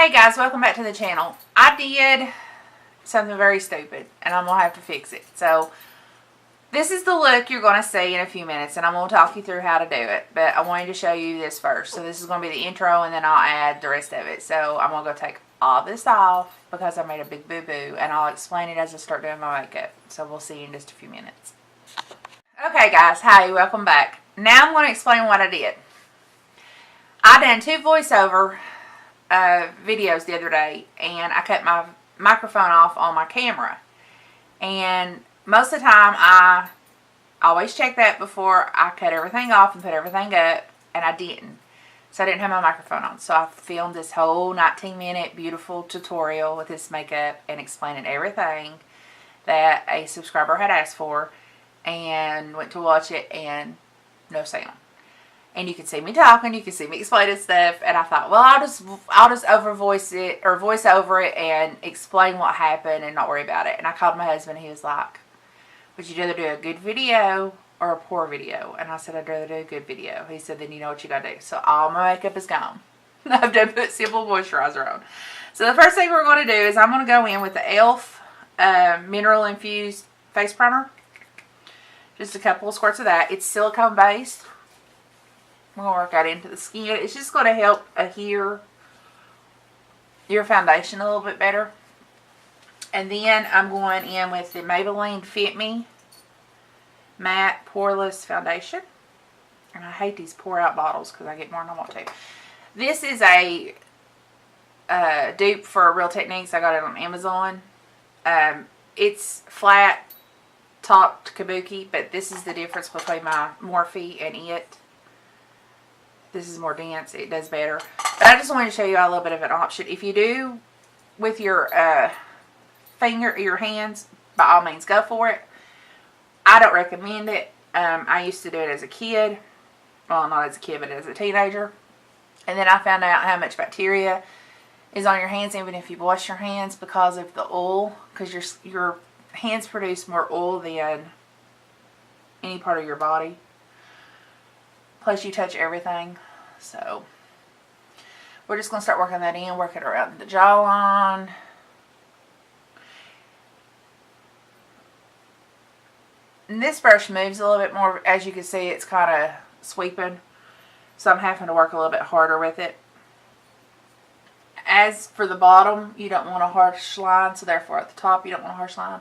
Hey guys, welcome back to the channel. I did something very stupid and I'm going to have to fix it. So this is the look you're going to see in a few minutes and I'm going to talk you through how to do it. But I wanted to show you this first. So this is going to be the intro and then I'll add the rest of it. So I'm going to go take all this off because I made a big boo-boo and I'll explain it as I start doing my makeup. So we'll see you in just a few minutes. Okay guys, hi, welcome back. Now I'm going to explain what I did. I done 2 voiceover videos the other day and I cut my microphone off on my camera, and most of the time I always check that before I cut everything off and put everything up, and I didn't, so I didn't have my microphone on. So I filmed this whole 19-minute beautiful tutorial with this makeup and explaining everything that a subscriber had asked for, and went to watch it and no sound. And you can see me talking, you can see me explaining stuff, and I thought, well, I'll just over voice it or voice over it and explain what happened and not worry about it. And I called my husband, and he was like, would you rather do a good video or a poor video? And I said, I'd rather do a good video. He said, then you know what you gotta do. So all my makeup is gone. I've done put simple moisturizer on. So the first thing we're going to do is I'm going to go in with the e.l.f. Mineral Infused Face Primer. Just a couple of squirts of that. It's silicone based. I'm going to work that into the skin. It's just going to help adhere your foundation a little bit better. And then I'm going in with the Maybelline Fit Me Matte Poreless Foundation. And I hate these pour out bottles because I get more than I want to. This is a dupe for Real Techniques. I got it on Amazon. It's flat topped kabuki, but this is the difference between my Morphe and it. This is more dense. It does better. But I just wanted to show you a little bit of an option. If you do with your your hands, by all means go for it. I don't recommend it. I used to do it as a kid. Well, not as a kid, but as a teenager. And then I found out how much bacteria is on your hands, even if you wash your hands, because of the oil. Because your hands produce more oil than any part of your body. Plus you touch everything. So we're just going to start working that in, work it around the jawline. And this brush moves a little bit more. As you can see, it's kind of sweeping. So I'm having to work a little bit harder with it. As for the bottom, you don't want a harsh line. So therefore at the top, you don't want a harsh line.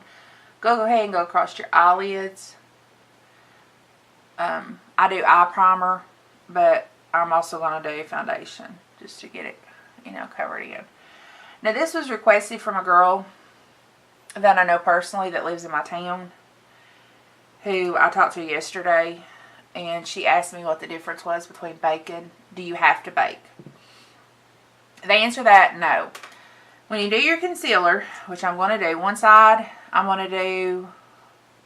Go ahead and go across your eyelids. I do eye primer, but I'm also going to do foundation just to get it, covered in. Now this was requested from a girl that I know personally that lives in my town, who I talked to yesterday, and she asked me what the difference was between baking. Do you have to bake? The answer to that, no. When you do your concealer, which I'm going to do, one side I'm going to do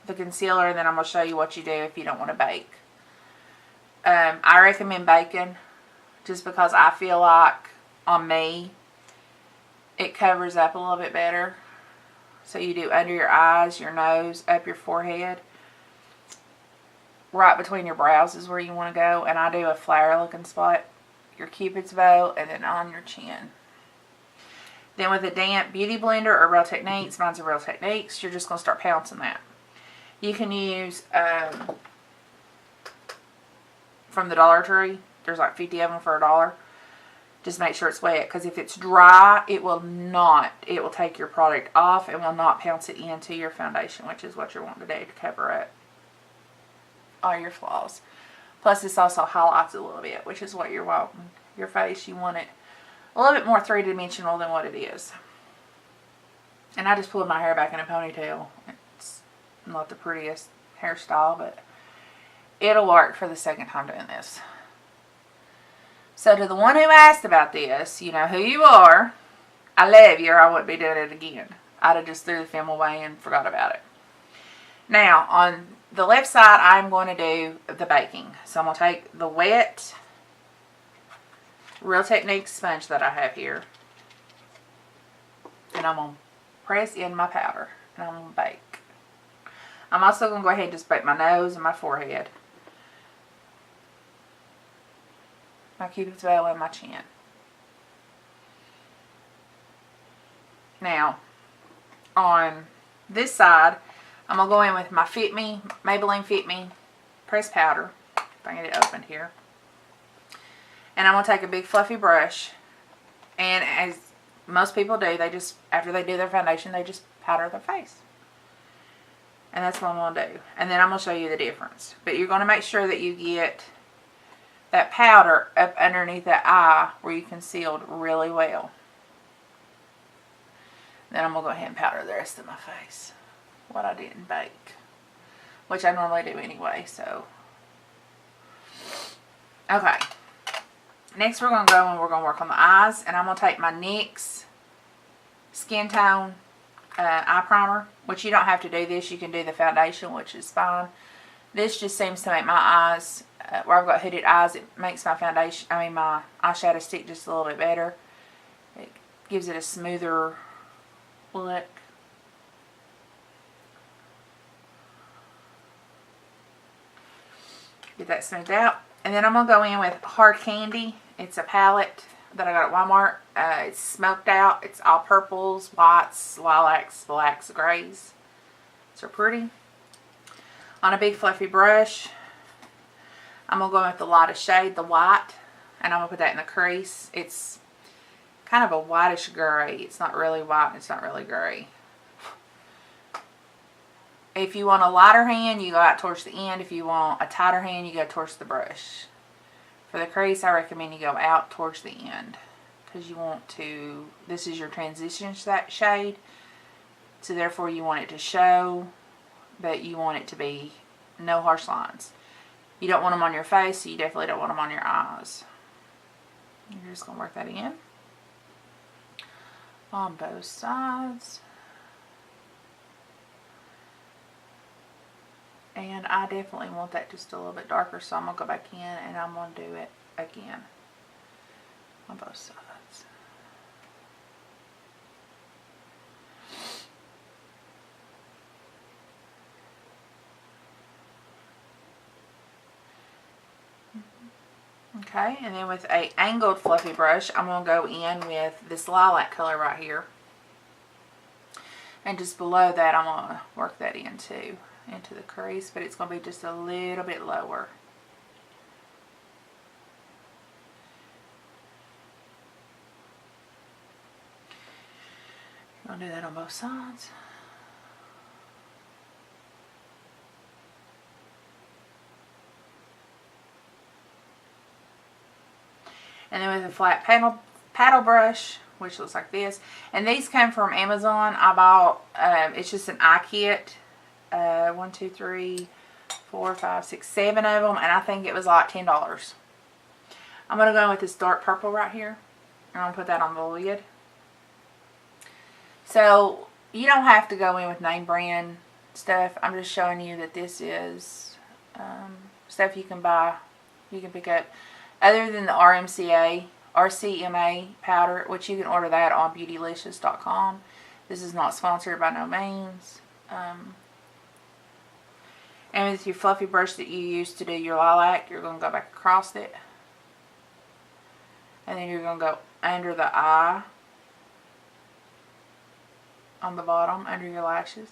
the concealer, and then I'm going to show you what you do if you don't want to bake. I recommend baking just because I feel like, on me, it covers up a little bit better. So you do under your eyes, your nose, up your forehead. Right between your brows is where you want to go. And I do a flower looking spot, your cupid's bow, and then on your chin. Then with a damp beauty blender or Real Techniques, mine's a Real Techniques, you're just going to start pouncing that. You can use from the Dollar Tree. There's like 50 of them for $1. Just make sure it's wet, because if it's dry, it will take your product off and will not pounce it into your foundation, which is what you're wanting to do to cover up all your flaws. Plus this also highlights a little bit, which is what you're wanting. Your face, you want it a little bit more three-dimensional than what it is. And I just pulled my hair back in a ponytail. It's not the prettiest hairstyle, but it'll work for the second time doing this. So to the one who asked about this, you know who you are. I love you, or I wouldn't be doing it again. I'd have just threw the film away and forgot about it. Now, on the left side, I'm going to do the baking. So I'm going to take the wet Real Techniques sponge that I have here, and I'm going to press in my powder, and I'm going to bake. I'm also going to go ahead and just bake my nose and my forehead, my cupid's bow, and my chin. Now, on this side, I'm going to go in with my Fit Me, Maybelline Fit Me pressed powder. If I can get it opened here. And I'm going to take a big fluffy brush. And as most people do, they just, after they do their foundation, they just powder their face. And that's what I'm going to do. And then I'm going to show you the difference. But you're going to make sure that you get that powder up underneath that eye where you concealed really well. Then I'm going to go ahead and powder the rest of my face. What I didn't bake. Which I normally do anyway, so. Okay. Next we're going to go and we're going to work on the eyes. And I'm going to take my NYX Skin Tone eye primer. Which you don't have to do this. You can do the foundation, which is fine. This just seems to make my eyes, where I've got hooded eyes, it makes my foundation, my eyeshadow stick just a little bit better. It gives it a smoother look. Get that smoothed out. And then I'm going to go in with Hard Candy. It's a palette that I got at Walmart. It's smoked out. It's all purples, whites, lilacs, blacks, grays. So pretty. On a big fluffy brush, I'm going to go in with the lightest shade, the white. And I'm going to put that in the crease. It's kind of a whitish gray. It's not really white and it's not really gray. If you want a lighter hand, you go out towards the end. If you want a tighter hand, you go towards the brush. For the crease, I recommend you go out towards the end. Because you want to, this is your transition shade. So therefore you want it to show, but you want it to be no harsh lines. You don't want them on your face, so you definitely don't want them on your eyes. You're just going to work that in. On both sides. And I definitely want that just a little bit darker, so I'm going to go back in and I'm going to do it again on both sides. Okay, and then with a angled fluffy brush, I'm going to go in with this lilac color right here. And just below that, I'm going to work that in too. Into the crease, but it's going to be just a little bit lower. I'm going to do that on both sides. And then with a flat paddle brush, which looks like this. And these come from Amazon. I bought, it's just an eye kit. 1, 2, 3, 4, 5, 6, 7 of them, and I think it was like $10. I'm going to go in with this dark purple right here. I'm going to put that on the lid. So you don't have to go in with name brand stuff. I'm just showing you that this is stuff you can buy, you can pick up. Other than the RCMA powder, which you can order that on beautylicious.com. This is not sponsored by no means. And with your fluffy brush that you use to do your lilac, you're going to go back across it. And then you're going to go under the eye. On the bottom, under your lashes.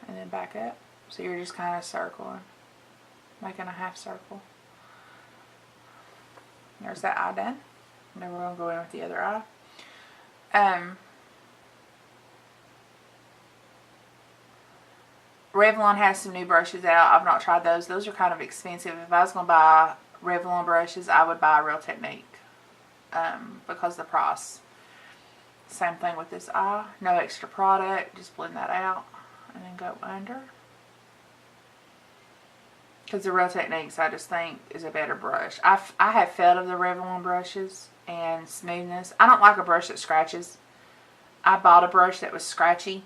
And then back up. So you're just kind of circling. Making a half circle. There's that eye done. And then we're going to go in with the other eye. Revlon has some new brushes out. I've not tried those. Those are kind of expensive. If I was going to buy Revlon brushes, I would buy Real Technique. Because of the price. Same thing with this eye. No extra product. Just blend that out. And then go under. Because the Real Techniques, I just think, is a better brush. I have felt of the Revlon brushes and smoothness. I don't like a brush that scratches. I bought a brush that was scratchy.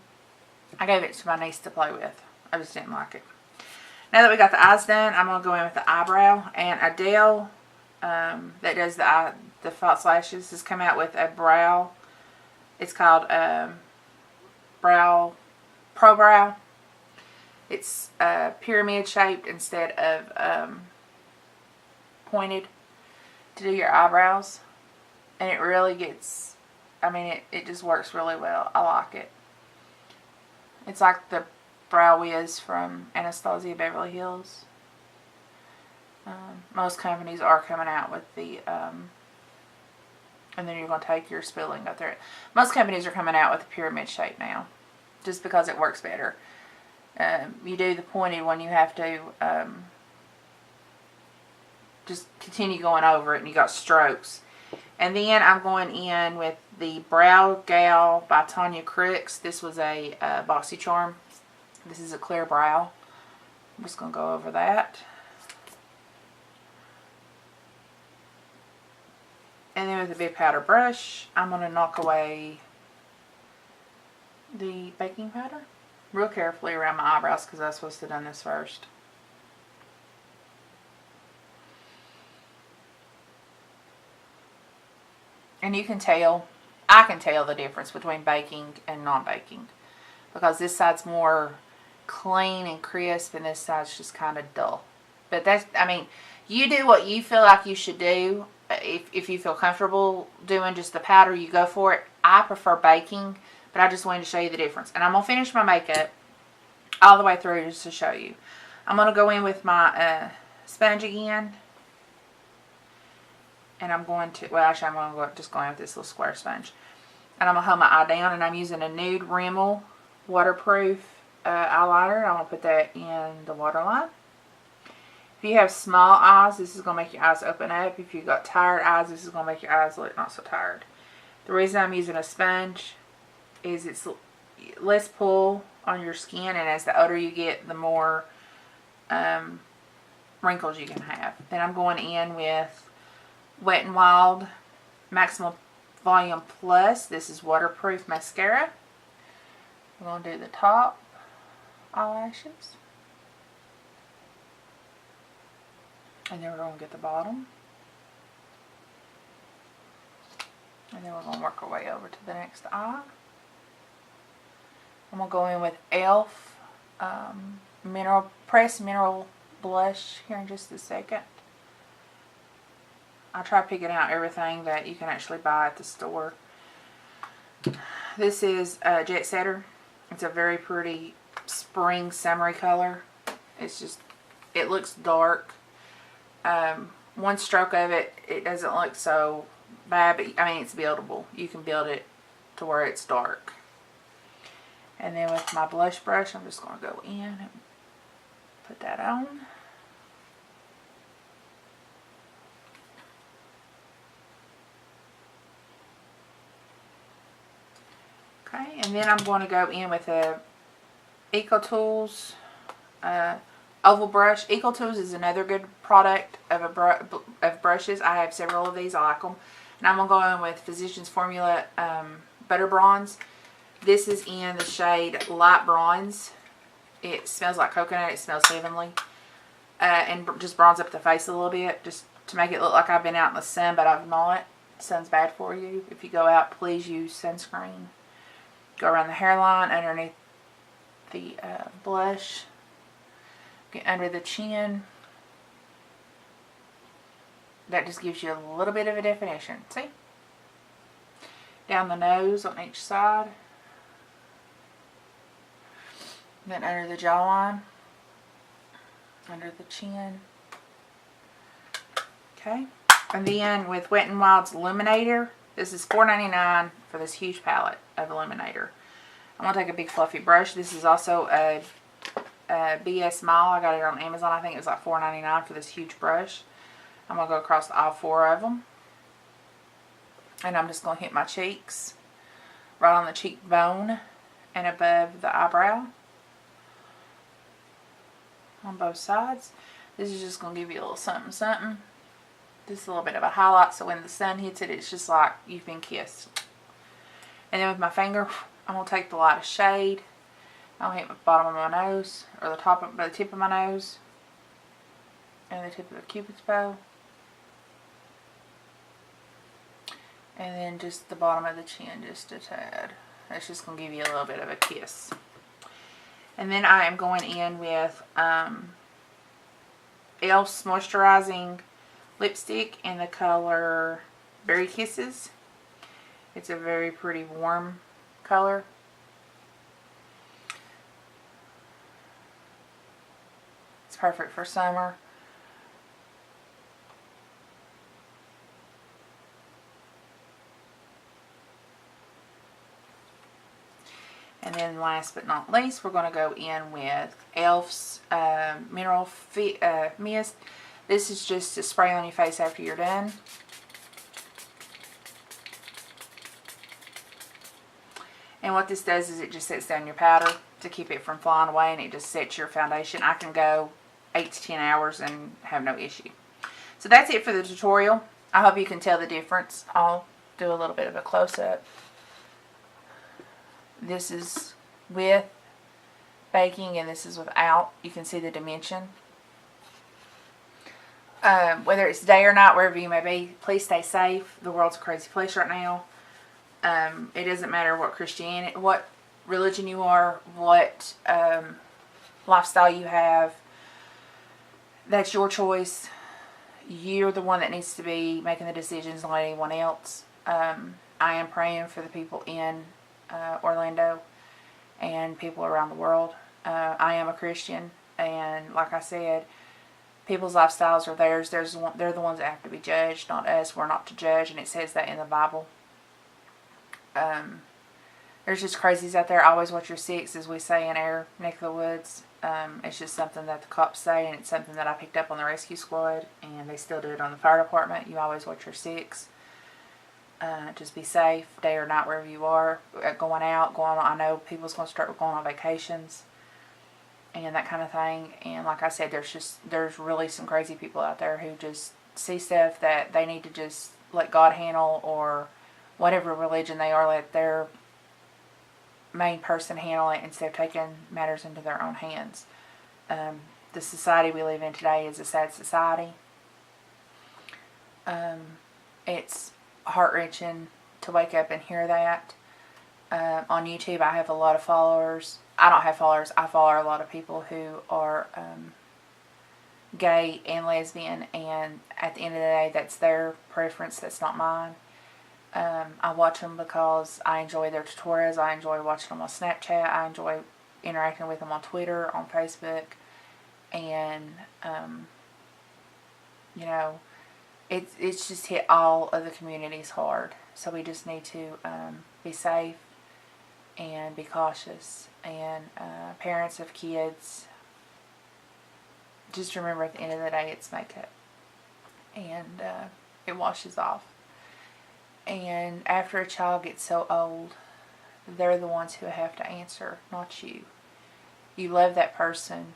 I gave it to my niece to play with. I just didn't like it. Now that we got the eyes done, I'm going to go in with the eyebrow. And Adele, that does the false lashes, has come out with a brow. It's called Pro Brow. It's pyramid shaped instead of pointed to do your eyebrows. And it really gets I mean, it just works really well. I like it. It's like the Brow Wiz from Anastasia Beverly Hills. Most companies are coming out with the, and then you're going to take your spoolie up there. Most companies are coming out with the pyramid shape now, just because it works better. You do the pointed one, you have to just continue going over it, and you got strokes. And then I'm going in with the Brow Gal by Tanya Crooks. This was a BoxyCharm. This is a clear brow. I'm just going to go over that. And then with a big powder brush, I'm going to knock away the baking powder real carefully around my eyebrows, because I was supposed to have done this first. And you can tell, I can tell the difference between baking and non-baking, because this side's more clean and crisp and this side's just kind of dull. But that's, I mean, you do what you feel like you should do. If you feel comfortable doing just the powder, you go for it. I prefer baking, but I just wanted to show you the difference. And I'm going to finish my makeup all the way through just to show you. I'm going to go in with my sponge again. And I'm going to, well, actually, I'm going to go, just go in with this little square sponge. And I'm going to hold my eye down, and I'm using a nude Rimmel waterproof eyeliner. I'm going to put that in the waterline. If you have small eyes, this is going to make your eyes open up. If you've got tired eyes, this is going to make your eyes look not so tired. The reason I'm using a sponge is it's less pull on your skin, and as the older you get, the more wrinkles you can have. Then I'm going in with Wet n Wild Maximum Volume Plus. This is waterproof mascara. I'm going to do the top eyelashes. And then we're going to get the bottom. And then we're going to work our way over to the next eye. I'm going to go in with e.l.f. Pressed Mineral Blush here in just a second. I try picking out everything that you can actually buy at the store. This is Jet Setter. It's a very pretty spring summery color. It's just, it looks dark. One stroke of it, it doesn't look so bad, but I mean, it's buildable. You can build it to where it's dark. And then with my blush brush, I'm just going to go in and put that on. Okay, and then I'm going to go in with a EcoTools oval brush. EcoTools is another good product of brushes. I have several of these. I like them. And I'm going to go in with Physicians Formula Butter Bronze. This is in the shade Light Bronze. It smells like coconut. It smells heavenly. And just bronze up the face a little bit, just to make it look like I've been out in the sun, but I've not. Sun's bad for you. If you go out, please use sunscreen. Go around the hairline, underneath the blush. Get under the chin. That just gives you a little bit of a definition. See? Down the nose on each side. Then under the jawline. Under the chin. Okay. And then with Wet n Wild's Illuminator. This is $4.99 for this huge palette of Illuminator. I'm going to take a big fluffy brush. This is also a BS Smile. I got it on Amazon. I think it was like $4.99 for this huge brush. I'm going to go across all four of them. And I'm just going to hit my cheeks. Right on the cheekbone and above the eyebrow. On both sides. This is just going to give you a little something something. Just a little bit of a highlight, so when the sun hits it, it's just like you've been kissed. And then with my finger, I'm going to take the lightest shade. I'll hit the bottom of my nose, or the top of the tip of my nose, and the tip of the Cupid's bow. And then just the bottom of the chin, just a tad. That's just going to give you a little bit of a kiss. And then I am going in with e.l.f.'s Moisturizing Lipstick in the color Berry Kisses. It's a very pretty warm color. It's perfect for summer. And then last but not least, we're going to go in with Elf's Mineral Mist. This is just to spray on your face after you're done. And what this does is it just sets down your powder to keep it from flying away, and it just sets your foundation. I can go 8 to 10 hours and have no issue. So that's it for the tutorial. I hope you can tell the difference. I'll do a little bit of a close-up. This is with baking and this is without. You can see the dimension. Whether it's day or night, wherever you may be, please stay safe. The world's a crazy place right now. It doesn't matter what Christianity, what religion you are, what lifestyle you have. That's your choice. You're the one that needs to be making the decisions, not anyone else. I am praying for the people in Orlando and people around the world. I am a Christian, and like I said, people's lifestyles are theirs. They're the ones that have to be judged, not us. We're not to judge, and it says that in the Bible. There's just crazies out there. Always watch your six, as we say in our neck of the woods. It's just something that the cops say, and it's something that I picked up on the rescue squad, and they still do it on the fire department. You always watch your six. Just be safe, day or night, wherever you are. Going out, going on. I know people's going to start going on vacations and that kind of thing. And like I said, there's really some crazy people out there who just see stuff that they need to just let God handle, or whatever religion they are, let their main person handle it instead of taking matters into their own hands. The society we live in today is a sad society. It's heart-wrenching to wake up and hear that. On YouTube, I have a lot of followers. I don't have followers. I follow a lot of people who are gay and lesbian, and at the end of the day, that's their preference. That's not mine. I watch them because I enjoy their tutorials. I enjoy watching them on Snapchat. I enjoy interacting with them on Twitter, on Facebook, and you know, it's just hit all of the communities hard. So we just need to be safe and be cautious. And parents of kids, just remember at the end of the day, it's makeup, and it washes off. And after a child gets so old, they're the ones who have to answer, not you. You love that person,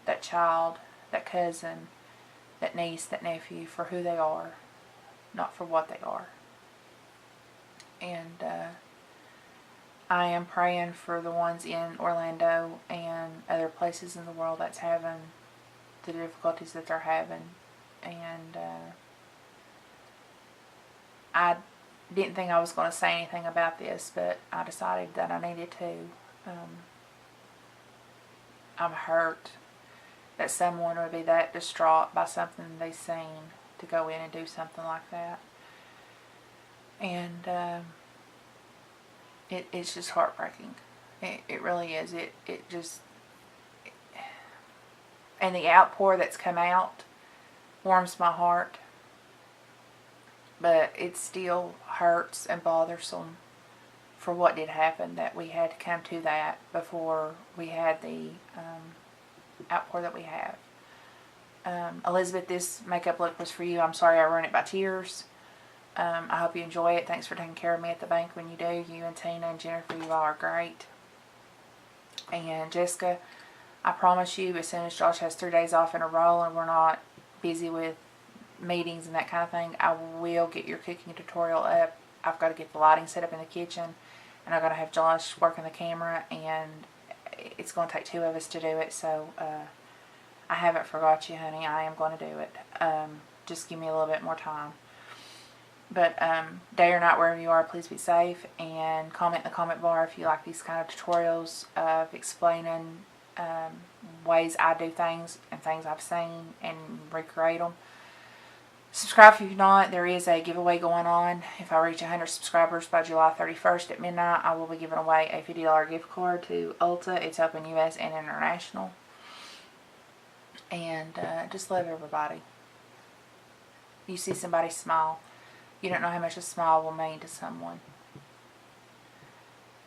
that child, that cousin, that niece, that nephew for who they are, not for what they are. And I am praying for the ones in Orlando and other places in the world that's having the difficulties that they're having. And I didn't think I was going to say anything about this, but I decided that I needed to. I'm hurt that someone would be that distraught by something they've seen to go in and do something like that. And it's just heartbreaking. It really is. It just... And the outpour that's come out warms my heart. But it still hurts and bothersome for what did happen, that we had to come to that before we had the outpour that we have. Elizabeth, this makeup look was for you. I'm sorry I ruined it by tears. I hope you enjoy it. Thanks for taking care of me at the bank when you do. You and Tina and Jennifer, you all are great. And Jessica, I promise you, as soon as Josh has 3 days off in a row and we're not busy with meetings and that kind of thing, I will get your cooking tutorial up. I've got to get the lighting set up in the kitchen, and I've got to have Josh working the camera, and it's going to take 2 of us to do it. So I haven't forgot you, honey. I am going to do it. Just give me a little bit more time. But day or night, wherever you are, please be safe, and comment in the comment bar if you like these kind of tutorials of explaining ways I do things and things I've seen and recreate them. Subscribe if you've not. There is a giveaway going on. If I reach 100 subscribers by July 31st at midnight, I will be giving away a $50 gift card to Ulta. It's open U.S. and international. And just love everybody. You see somebody smile, you don't know how much a smile will mean to someone.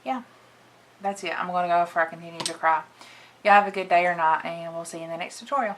Yeah, that's it. I'm going to go before I continue to cry. Y'all have a good day or night, and we'll see you in the next tutorial.